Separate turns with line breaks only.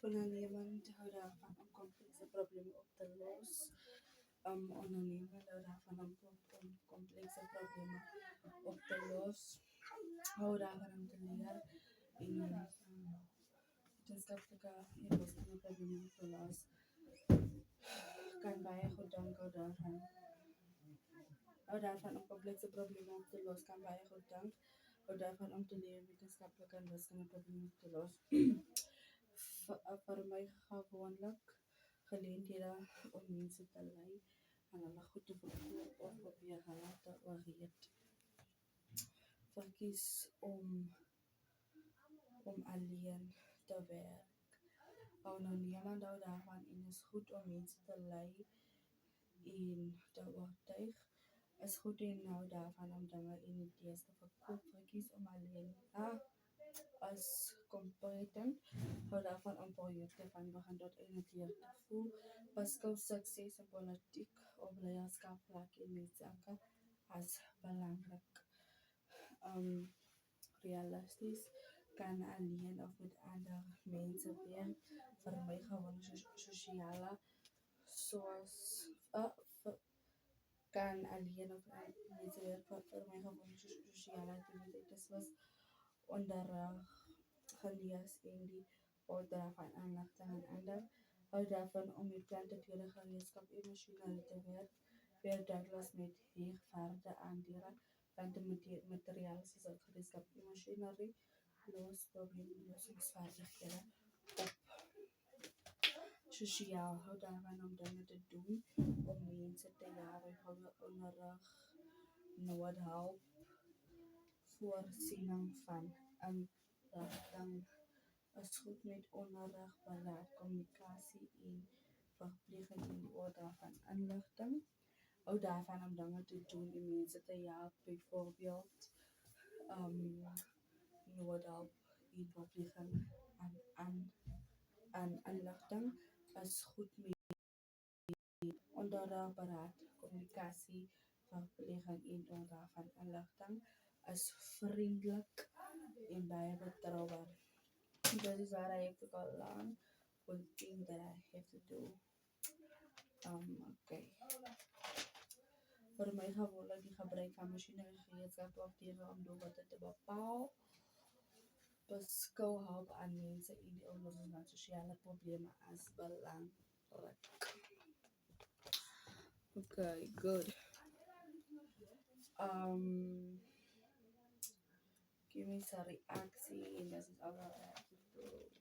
Ondernemen hou daarvan om complexe problemen op te lossen. Ondernemen hou daarvan om complexe problemen op te lossen. Hou daarvan om te leren in wetenschappelijke en wiskundige problemen op te lossen. Kan baie goed dank hou daarvan om complexe problemen op te lossen. Kan baie goed dank hou daarvan om te leren wetenschappelijke en wiskundige problemen op te lossen. Vir my gewoonlik geleenthede om mense te lei en hulle goed te verkoop of probeer hulle te oorreed. Verkies om alleen te werk. Niemand hou daarvan en is goed om mense te lei en te oortuig. Is goed en hou daarvan om dinge en idees te verkoop. Verkies om alleen as competent, hou daarvan om projekte van begin tot einde deur te voer. Beskou sukses in politiek of leierskap vlak en mense as belangrik. Realisties kan alleen of met ander mense werk. Vir my gewoon sosiale soos kan alleen of mense werk vir my gewoon sosiale aktiwiteite soos onderrig, gelees en die oordra van aanligting en ander. Hou daarvan om met plantatoire gereedskap en masjinerie te werk. Werk dagelijks met heegvaarde aandele, plantmateriaal soos gereedskap en masjinerie, los probleemlossingsvaardighede op. Sosiaal hou daarvan om dinge te doen om mense te help, byvoorbeeld onderrig, noodhulp, voorsiening van inligting. Is goed met onderrig, beleid, kommunikasie en verpleging en die oordra van inligting. Hou daarvan om dinge te doen en mense te help, byvoorbeeld noodhulp en verpleging aan inligting. Is goed met onderrig, beraad, kommunikasie, verpleging en oordra van inligting. Is vriendelik en baie betrouwbaar. This is what I have to go along with things that I have to do. Okay. Vir my gewoonlik die gebruik van masjinerie gereedskap of diere om doelwitte te bepaal. Beskou hulp aan mense en die oplossing van sosiale probleme as belangrik. Okay, good. Give me some reactie and this is all I have to do.